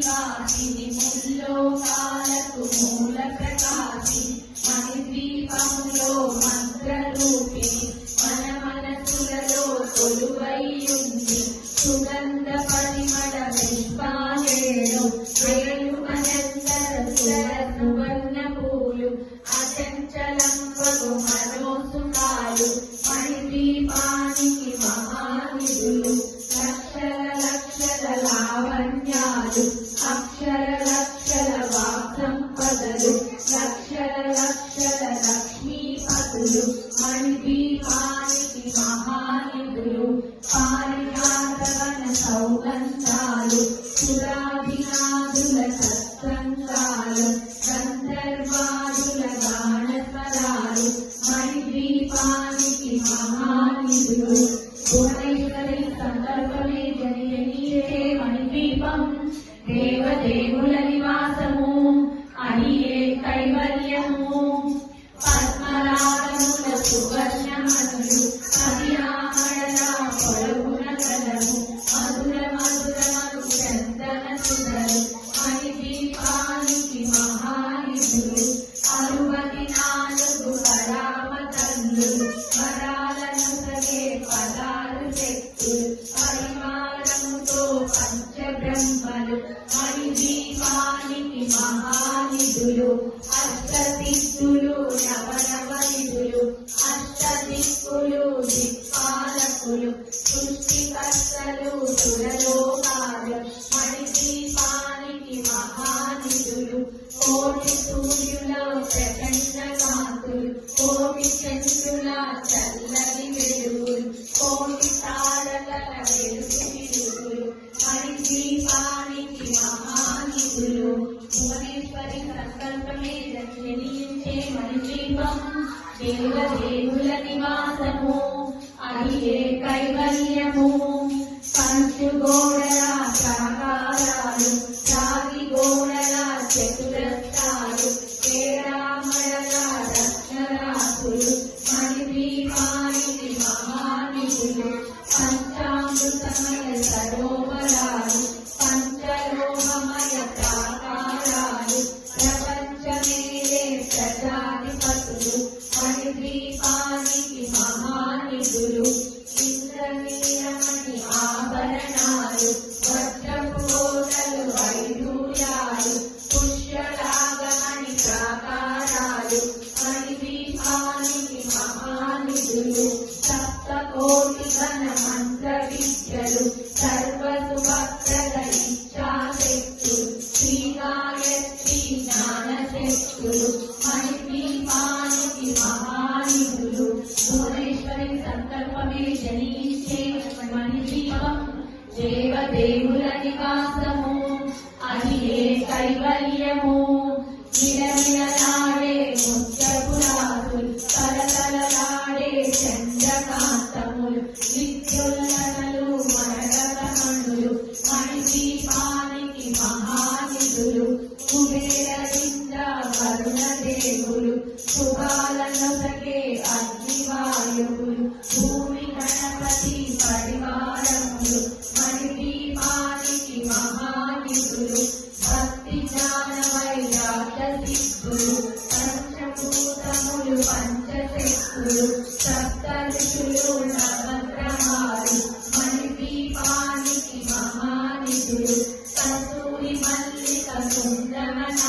నివాసిని ముల్లోకాలకు మూల ప్రకాశి మణిద్వీపములో మంత్రరూపిణి మన మనసులలో కొలువైయుంది సుగంధ పరిమళ పుష్పాలేడు వేలు అనంతర సువర్ణ పూలు అచంచలంబగు మనోసుకాలు మణిద్వీపానికి మహానిధులు లక్షల లక్షల లావణ్యాలు అక్షర లక్షల వాక్సంపదలు లక్షల లక్షల లక్ష్మీపతులు మణిద్వీపానికి మహానిధులు పారిజాతవన సౌగంధాలు సురాధినాదుల సత్సంగాలు గంధర్వాదుల గానస్వరాలు మణిద్వీపానికి మహానిధులు భువనేశ్వరి సందర్భమే జనియే మణిద్వీపం దేవదేవుల నివాసము అది ఏ కైవల్యము పద్మరాగముల సువర్ణమనులు అది ఆమడల పొడవున కలము మధుర మధురమను చందన సుధలు మణిద్వీపానికి మహానిధులు 64 కళామతల్లులు వరాలను సగే పదాలు శక్తులు పరివారముతో పంచబ్రహ్మలు మణిద్వీపానికి మహానిధులు అష్టదిక్కులు నవనవనిధులు అష్టదిక్కులు దిక్పాలకులు సృష్టికర్తలు సురలోకాలు మణిద్వీపానికి మహానిధులు కోటి సూర్యుల ప్రచండ కాంతులు కోటి చంద్రుల చల్లని వెలుగులు కోటి తారకల వెలుగు విరుగులు మణిద్వీపానికి మహానిధులు భువనేశ్వరి సంకల్పమే జనించే మణిద్వీపం దేవదేవుల నివాసము అది ఏ కైవల్యము పంచుగోడల ప్రాకారాలు రాగి గోడల చతురస్రాలు కేరామడల రత్నరాసులు మణిద్వీపానికి మహానిధులు పంచామృతమయ సరోవరాలు పంచలోహమయ ప్రాకారాలు ప్రపంచమేలే ప్రజాధిపతులు మణిద్వీపానికి మహానిధులు ఇంద్రనీలమణి ఆభరణాలు వజ్రపు కోటలు వైఢూర్యాలు పుష్యరాగమణి ప్రాకారాలు మణిద్వీపానికి మహానిధులు సప్తకోటి ఘన మంత్ర విద్యలు సర్వసుభప్రద ఇచ్ఛాశక్తులు శ్రీ గాయత్రి జ్ఞానశక్తులు మణిద్వీపానికి మహానిధులు భువనేశ్వరి సంకల్పమే జనించే మణిద్వీపం దేవదేవుల నివాసము అది ఏ కైవల్యము విలవిలలాడే ముత్యపురాసులు కలకలలాడే చంద్రకాంతములు విద్యుల్లనలు మరగతమణులు మణిద్వీపానికి మహానిధులు కుబేరలింద వరుణదేవులు శుభాలను సగే అగ్నివాయువులు భూమి గణపతి పరివారములు మణిద్వీపానికి మహానిధులు భక్తి జ్ఞాన వైరాగ్య సిద్ధులు పంచభూతములు పంచశక్తులు సప్త ఋషులు నవగ్రహాలు మణిద్వీపానికి మహానిధులు కస్తూరి మల్లిక కుందమన